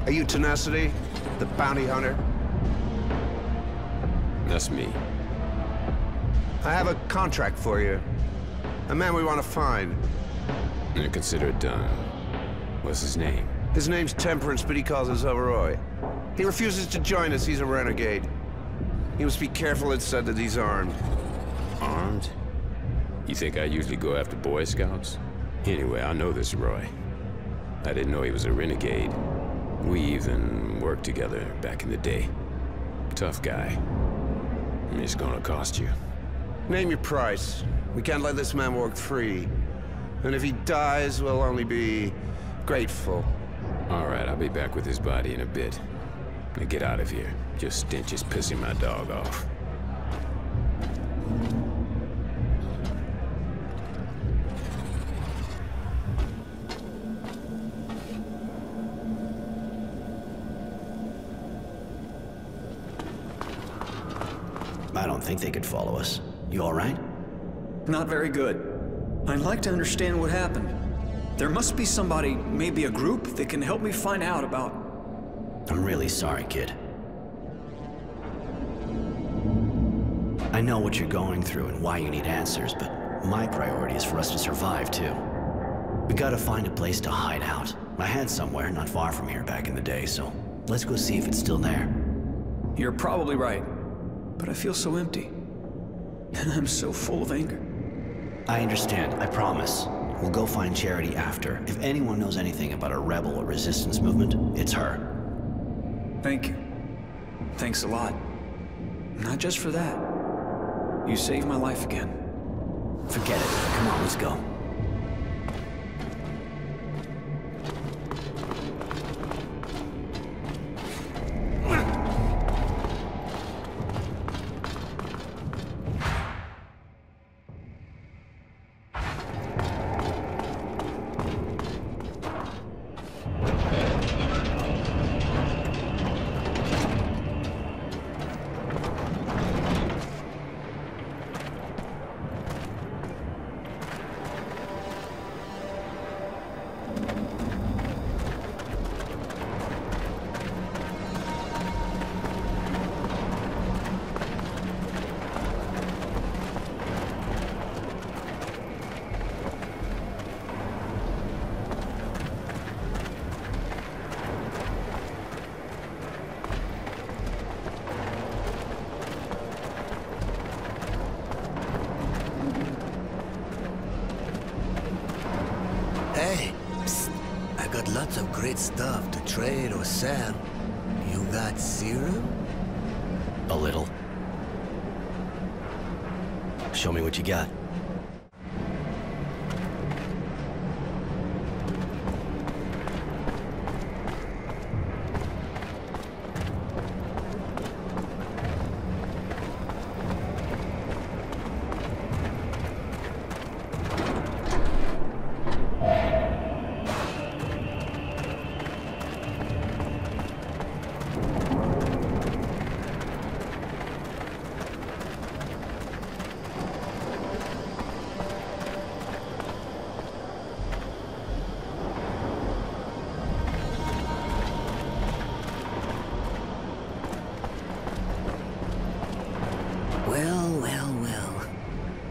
Are you Tenacity? The bounty hunter? That's me. I have a contract for you. A man we want to find. I consider it done. What's his name? His name's Temperance, but he calls himself Roy. He refuses to join us. He's a renegade. You must be careful, it's said that he's armed. Armed? You think I usually go after Boy Scouts? Anyway, I know this Roy. I didn't know he was a renegade. We even worked together back in the day. Tough guy. It's gonna cost you. Name your price. We can't let this man walk free. And if he dies, we'll only be grateful. All right, I'll be back with his body in a bit. Now get out of here. Your stench is pissing my dog off. I don't think they could follow us. You all right? Not very good. I'd like to understand what happened. There must be somebody, maybe a group, that can help me find out about... I'm really sorry, kid. I know what you're going through and why you need answers, but my priority is for us to survive, too. We gotta find a place to hide out. I had somewhere not far from here back in the day, so let's go see if it's still there. You're probably right, but I feel so empty. And I'm so full of anger. I understand, I promise. We'll go find Charity after. If anyone knows anything about a rebel or resistance movement, it's her. Thank you. Thanks a lot. Not just for that. You saved my life again. Forget it. Come on, let's go. Hey, psst. I got lots of great stuff to trade or sell. You got serum? A little. Show me what you got.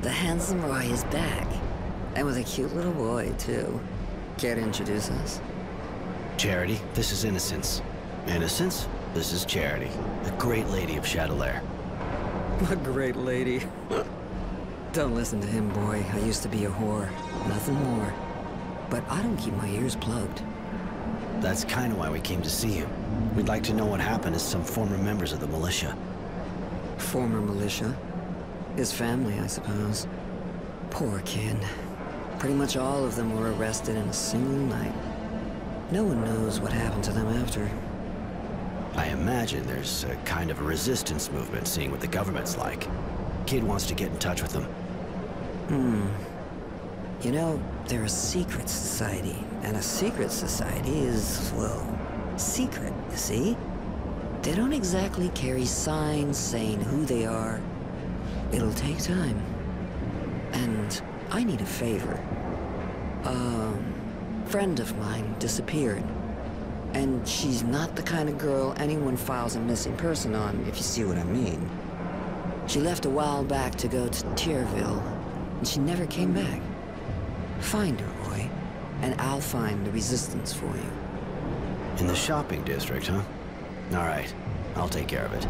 The handsome Roy is back. And with a cute little boy, too. Care to introduce us? Charity, this is Innocence. Innocence, this is Charity, the great lady of Chatelaire. A great lady. Don't listen to him, boy. I used to be a whore. Nothing more. But I don't keep my ears plugged. That's kind of why we came to see you. We'd like to know what happened to some former members of the militia. Former militia? His family, I suppose. Poor kid. Pretty much all of them were arrested in a single night. No one knows what happened to them after. I imagine there's a kind of a resistance movement, seeing what the government's like. Kid wants to get in touch with them. You know, they're a secret society, and a secret society is, well, secret, you see? They don't exactly carry signs saying who they are. It'll take time. And I need a favor. A friend of mine disappeared. And she's not the kind of girl anyone files a missing person on, if you see what I mean. She left a while back to go to Tville, and she never came back. Find her, Roy, and I'll find the resistance for you. In the shopping district, huh? All right, I'll take care of it.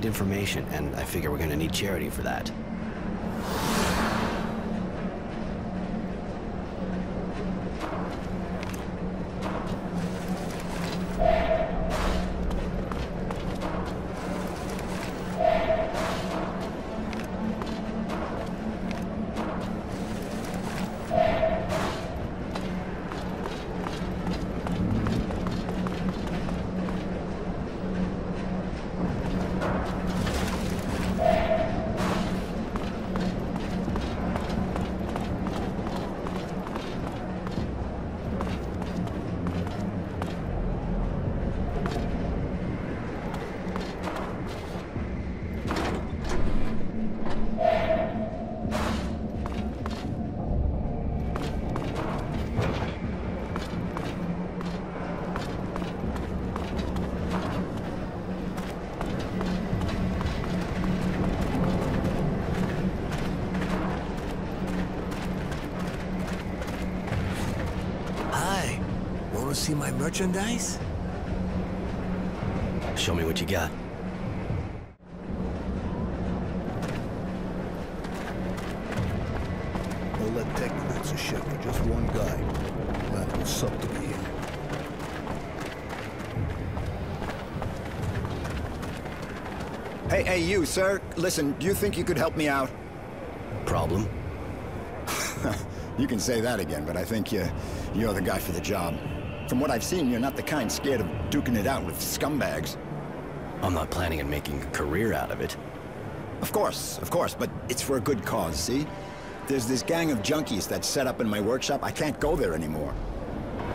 Information, and I figure we're gonna need charity for that. See my merchandise? Show me what you got. Don't let technomancer ship for just one guy. That was suck to be here. Hey, you, sir. Listen, do you think you could help me out? Problem? You can say that again, but I think you're the guy for the job. From what I've seen, you're not the kind scared of duking it out with scumbags. I'm not planning on making a career out of it. Of course, but it's for a good cause, see? There's this gang of junkies that's set up in my workshop. I can't go there anymore.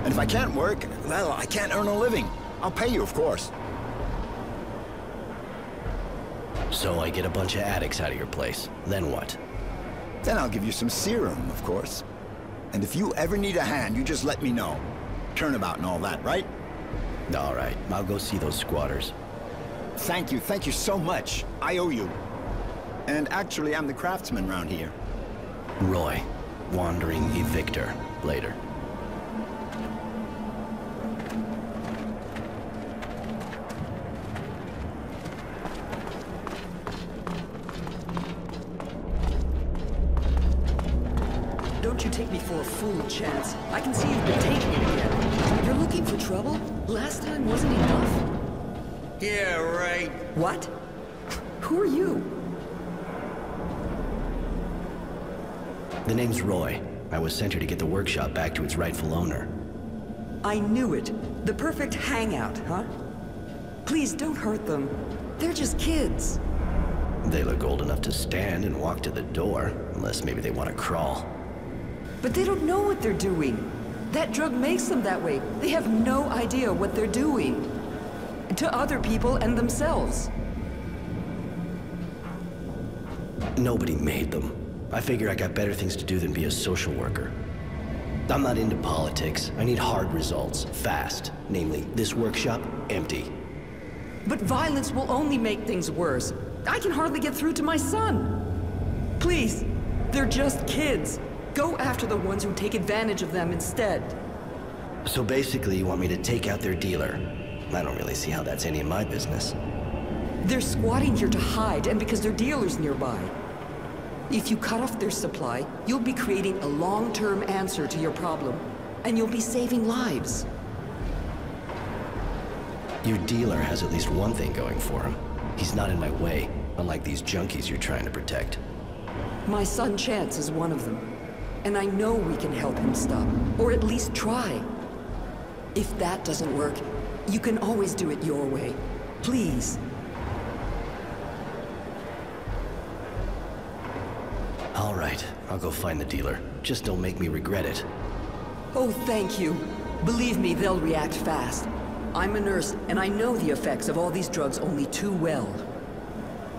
And if I can't work, well, I can't earn a living. I'll pay you, of course. So I get a bunch of addicts out of your place. Then what? Then I'll give you some serum, of course. And if you ever need a hand, you just let me know. Turnabout and all that, right? All right, I'll go see those squatters. Thank you so much. I owe you. And actually, I'm the craftsman around here. Roy, wandering evictor. Later. Don't you take me for a fool, Chance. I can see you've been taking it again. You're looking for trouble? Last time wasn't enough. Yeah, right. What? Who are you? The name's Roy. I was sent here to get the workshop back to its rightful owner. I knew it. The perfect hangout, huh? Please don't hurt them. They're just kids. They look old enough to stand and walk to the door, unless maybe they want to crawl. But they don't know what they're doing. That drug makes them that way. They have no idea what they're doing. To other people and themselves. Nobody made them. I figure I got better things to do than be a social worker. I'm not into politics. I need hard results, fast. Namely, this workshop, empty. But violence will only make things worse. I can hardly get through to my son. Please, they're just kids. Go after the ones who take advantage of them instead. So basically, you want me to take out their dealer? I don't really see how that's any of my business. They're squatting here to hide, and because their dealer's nearby. If you cut off their supply, you'll be creating a long-term answer to your problem, and you'll be saving lives. Your dealer has at least one thing going for him. He's not in my way, unlike these junkies you're trying to protect. My son Chance is one of them. And I know we can help him stop, or at least try. If that doesn't work, you can always do it your way. Please. All right, I'll go find the dealer. Just don't make me regret it. Oh, thank you. Believe me, they'll react fast. I'm a nurse, and I know the effects of all these drugs only too well.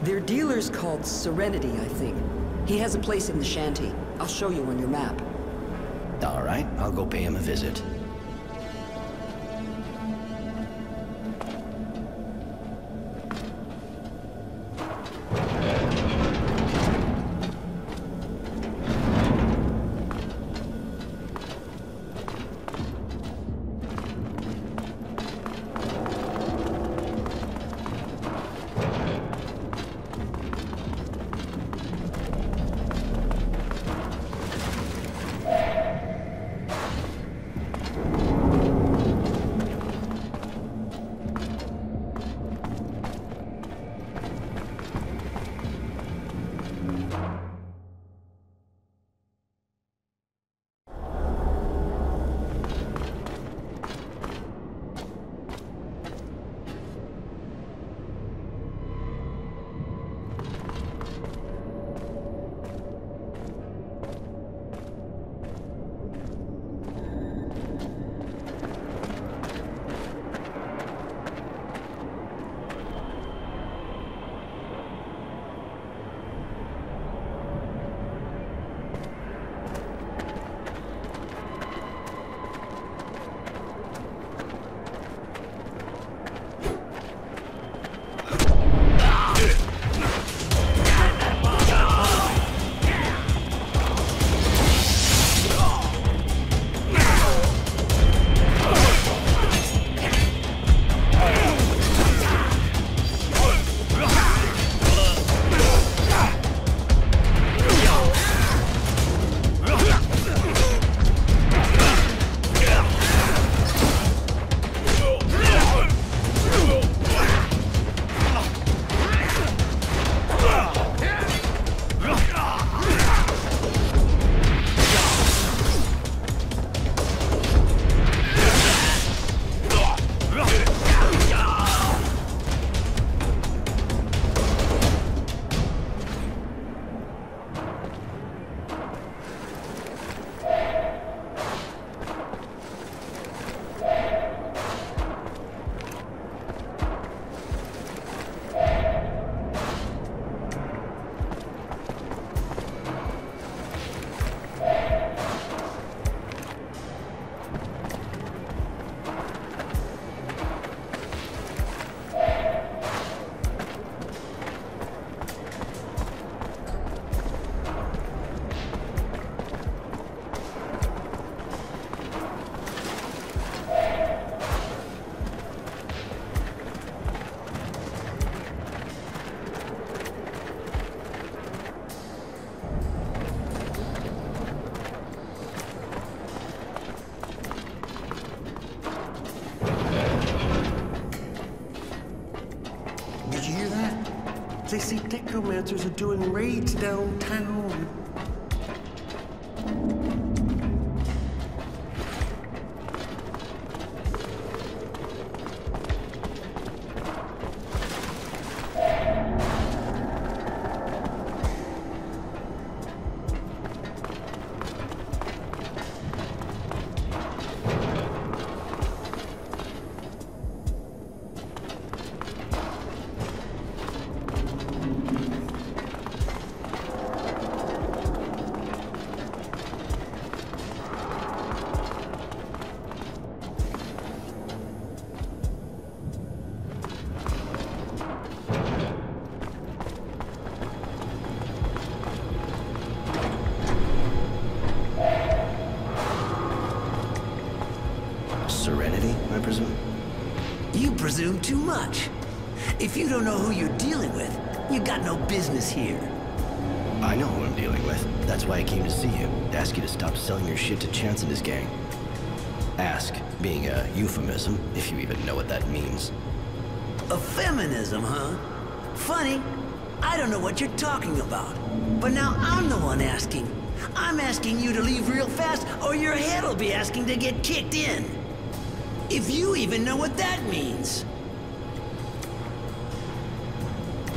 Their dealer's called Serenity, I think. He has a place in the shanty. I'll show you on your map. All right, I'll go pay him a visit. fancy technomancers are doing raids downtown. Serenity, I presume? You presume too much. If you don't know who you're dealing with, you got no business here. I know who I'm dealing with. That's why I came to see you. To ask you to stop selling your shit to Chance and his gang. Ask being a euphemism, if you even know what that means. A feminism, huh? Funny. I don't know what you're talking about. But now I'm the one asking. I'm asking you to leave real fast, or your head'll be asking to get kicked in. If you even know what that means.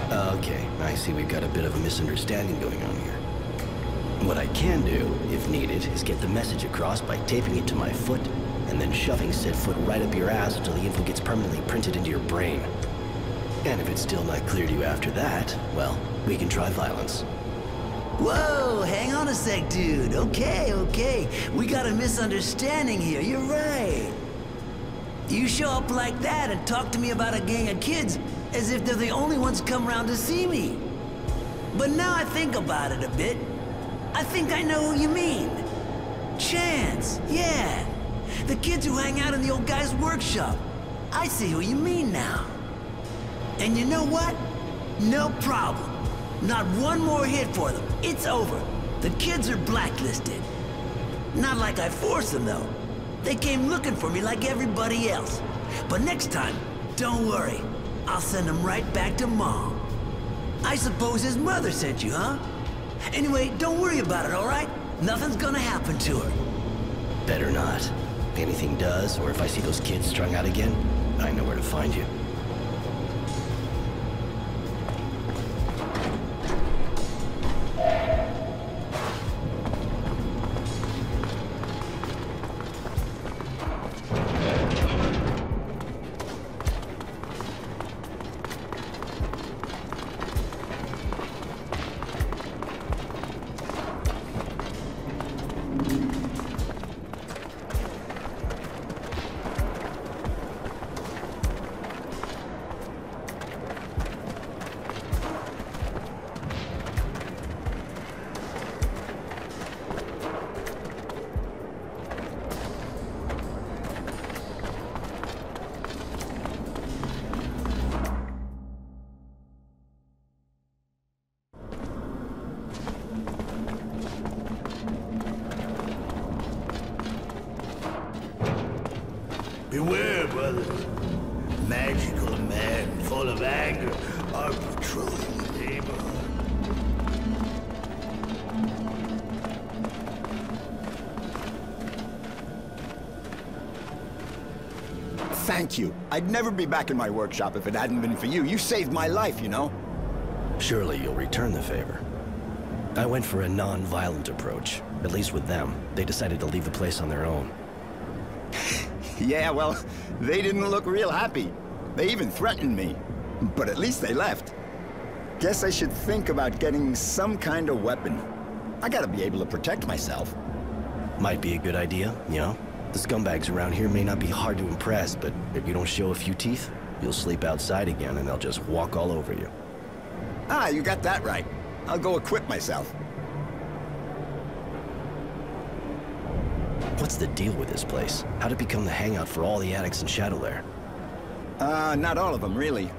Okay, I see we've got a bit of a misunderstanding going on here. What I can do, if needed, is get the message across by taping it to my foot, and then shoving said foot right up your ass until the info gets permanently printed into your brain. And if it's still not clear to you after that, well, we can try violence. Whoa, hang on a sec, dude. Okay. We got a misunderstanding here, you're right. You show up like that and talk to me about a gang of kids as if they're the only ones come around to see me. But now I think about it a bit, I think I know who you mean. Chance, yeah. The kids who hang out in the old guy's workshop. I see who you mean now. And you know what? No problem. Not one more hit for them. It's over. The kids are blacklisted. Not like I forced them, though. They came looking for me like everybody else. But next time, don't worry. I'll send them right back to Mom. I suppose his mother sent you, huh? Anyway, don't worry about it, all right? Nothing's gonna happen to her. Better not. If anything does, or if I see those kids strung out again, I know where to find you. Beware, brothers. Magical men full of anger are patrolling the neighborhood. Thank you. I'd never be back in my workshop if it hadn't been for you. You saved my life, you know? Surely you'll return the favor. I went for a non-violent approach. At least with them. They decided to leave the place on their own. Yeah, well, they didn't look real happy. They even threatened me. But at least they left. Guess I should think about getting some kind of weapon. I gotta be able to protect myself. Might be a good idea, you know? The scumbags around here may not be hard to impress, but if you don't show a few teeth, you'll sleep outside again and they'll just walk all over you. Ah, you got that right. I'll go equip myself. What's the deal with this place? How'd it become the hangout for all the addicts in Shadowlair? Not all of them, really.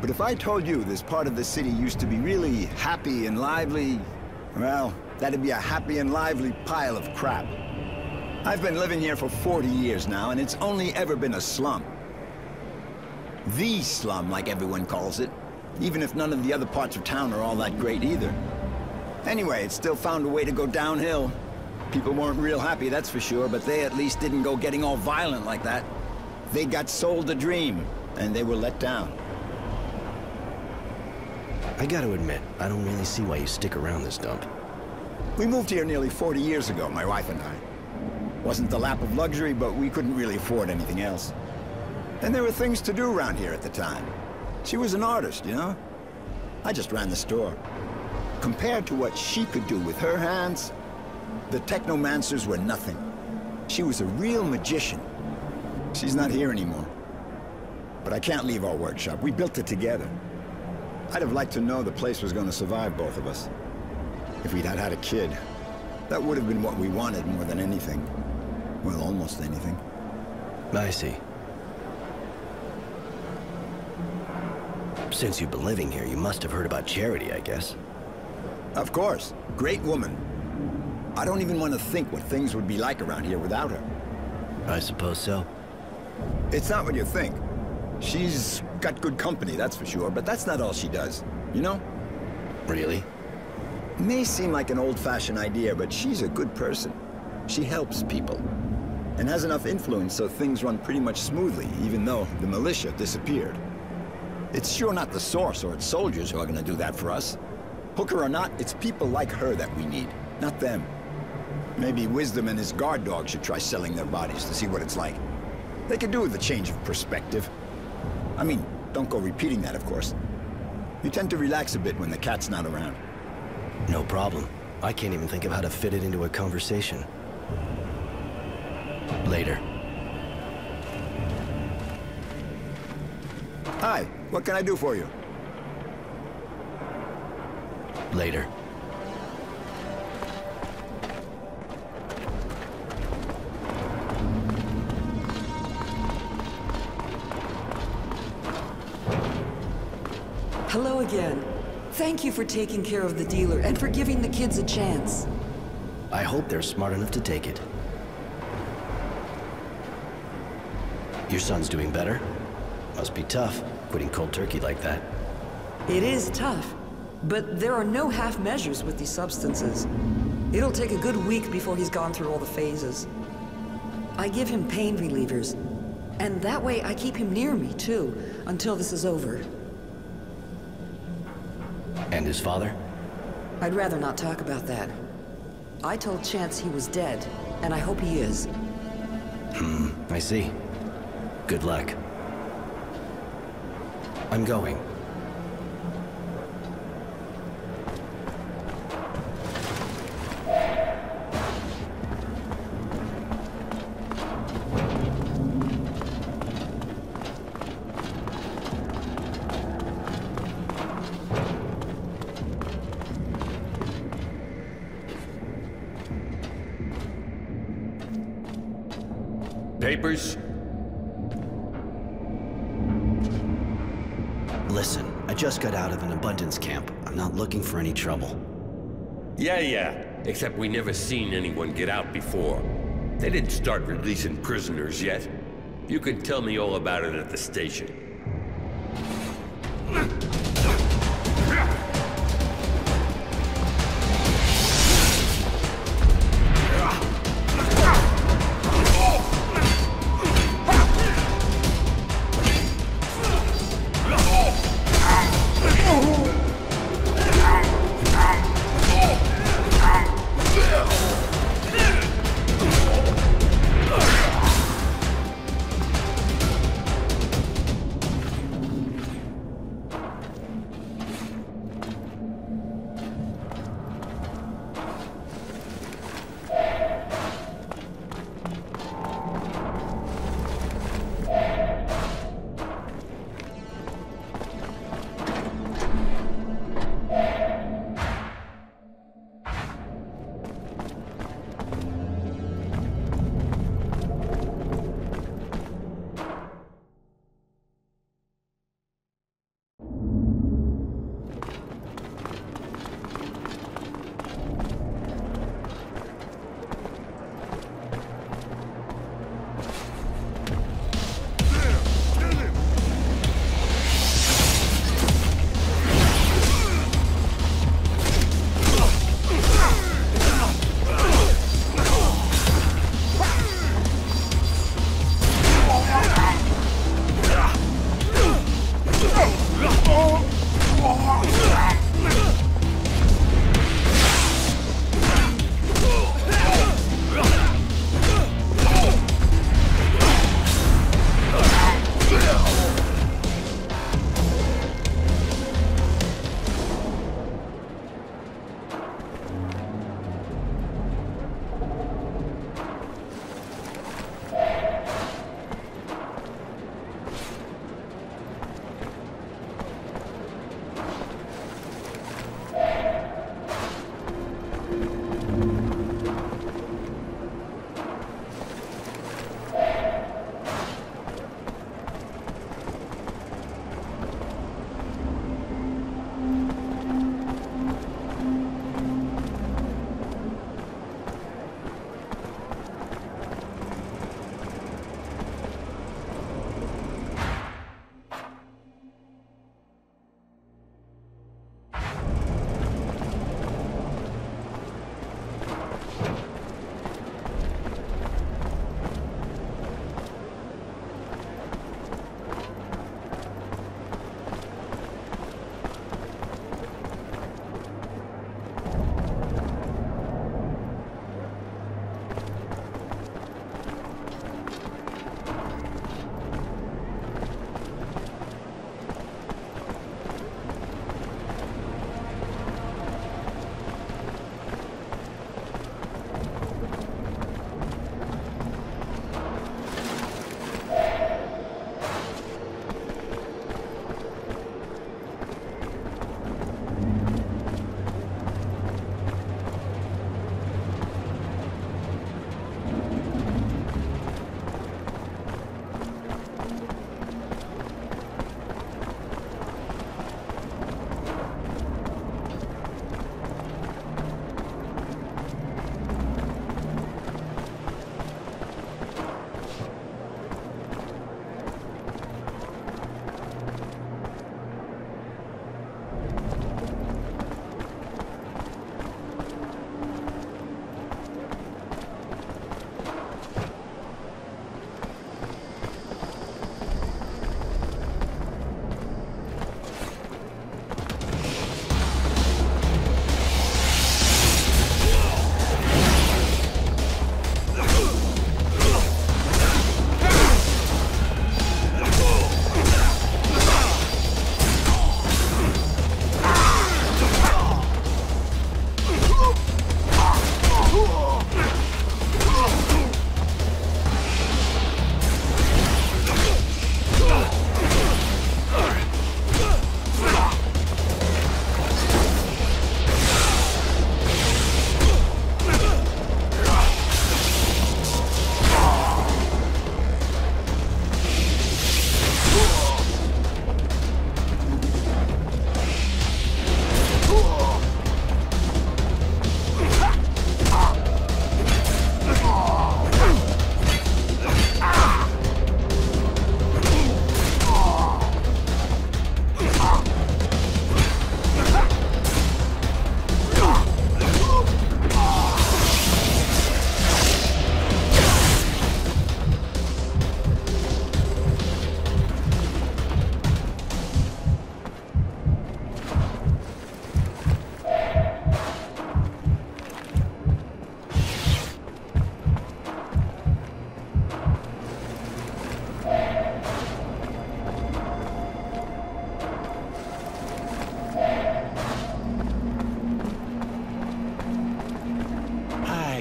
But if I told you this part of the city used to be really happy and lively, well, that'd be a happy and lively pile of crap. I've been living here for 40 years now, and it's only ever been a slum. The slum, like everyone calls it. even if none of the other parts of town are all that great either. Anyway, it still found a way to go downhill. People weren't real happy, that's for sure, but they at least didn't go getting all violent like that. They got sold a dream, and they were let down. I gotta admit, I don't really see why you stick around this dump. We moved here nearly 40 years ago, my wife and I. Wasn't the lap of luxury, but we couldn't really afford anything else. And there were things to do around here at the time. She was an artist, you know? I just ran the store. Compared to what she could do with her hands, the technomancers were nothing. She was a real magician. She's not here anymore. But I can't leave our workshop. We built it together. I'd have liked to know the place was going to survive both of us. If we'd had a kid, that would have been what we wanted more than anything. Well, almost anything. I see. Since you've been living here, you must have heard about Charity, I guess. Of course. Great woman. I don't even want to think what things would be like around here without her. I suppose so. It's not what you think. She's got good company, that's for sure, but that's not all she does, you know? Really? It may seem like an old-fashioned idea, but she's a good person. She helps people, and has enough influence so things run pretty much smoothly, even though the militia disappeared. It's sure not the Source or its soldiers who are gonna do that for us. Hooker or not, it's people like her that we need, not them. Maybe Wisdom and his guard dog should try selling their bodies to see what it's like. They could do with a change of perspective. I mean, don't go repeating that, of course. You tend to relax a bit when the cat's not around. No problem. I can't even think of how to fit it into a conversation. Later. Hi, what can I do for you? Later. Hello again. Thank you for taking care of the dealer and for giving the kids a chance. I hope they're smart enough to take it. Your son's doing better? Must be tough, quitting cold turkey like that. It is tough, but there are no half measures with these substances. It'll take a good week before he's gone through all the phases. I give him pain relievers, and that way I keep him near me too, until this is over. And his father? I'd rather not talk about that. I told Chance he was dead, and I hope he is. I see. Good luck. I'm going. Papers? Listen, I just got out of an abundance camp. I'm not looking for any trouble. Yeah. Except we never seen anyone get out before. They didn't start releasing prisoners yet. You can tell me all about it at the station.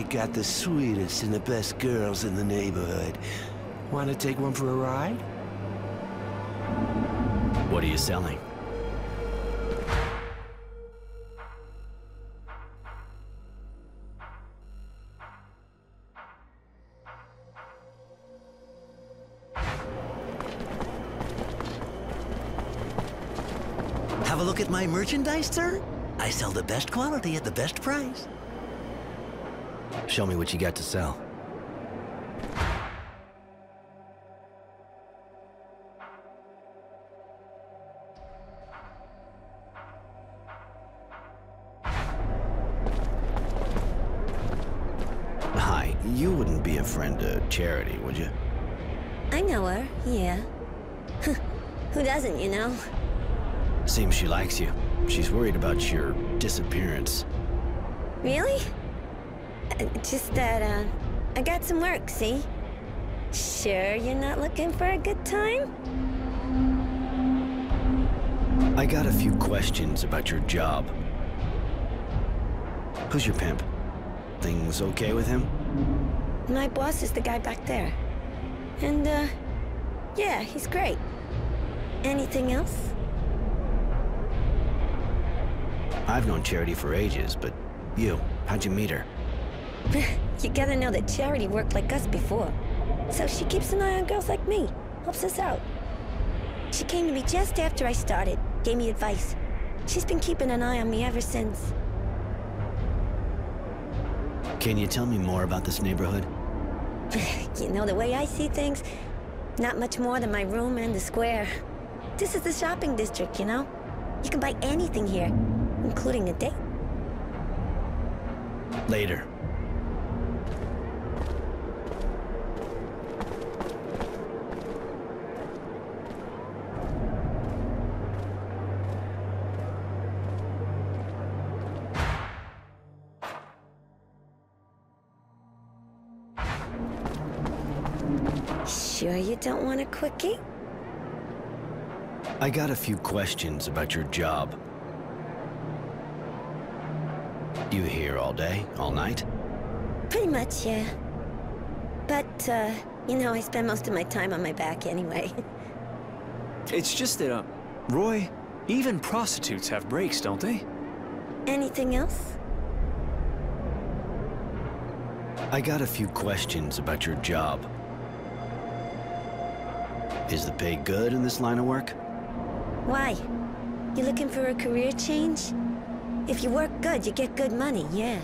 got the sweetest and the best girls in the neighborhood. Want to take one for a ride? What are you selling? Have a look at my merchandise, sir? I sell the best quality at the best price. Show me what you got to sell. Hi, you wouldn't be a friend to Charity, would you? I know her, yeah. Who doesn't, you know? Seems she likes you. She's worried about your disappearance. Really? Just that, I got some work, see? Sure you're not looking for a good time? I got a few questions about your job. Who's your pimp? Things okay with him? My boss is the guy back there. And, yeah, he's great. Anything else? I've known Charity for ages, but you, how'd you meet her? You gotta know that Charity worked like us before. So she keeps an eye on girls like me, helps us out. She came to me just after I started, gave me advice. She's been keeping an eye on me ever since. Can you tell me more about this neighborhood? You know, the way I see things, not much more than my room and the square. This is the shopping district, you know? You can buy anything here, including a date. Later. Sure you don't want a quickie? I got a few questions about your job. You here all day, all night? Pretty much, yeah. But, you know, I spend most of my time on my back anyway. It's just that, Roy, even prostitutes have breaks, don't they? Anything else? I got a few questions about your job. Is the pay good in this line of work? Why? You looking for a career change? If you work good, you get good money, yeah.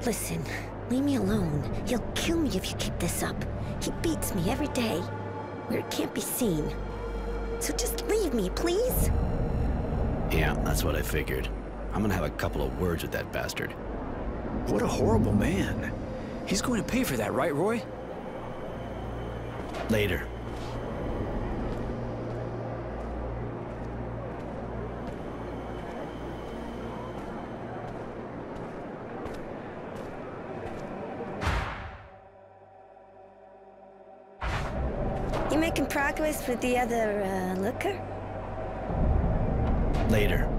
Listen, leave me alone. He'll kill me if you keep this up. He beats me every day, where it can't be seen. So just leave me, please? Yeah, that's what I figured. I'm gonna have a couple of words with that bastard. What a horrible man. He's going to pay for that, right, Roy? Later. You making progress with the other, looker? Later.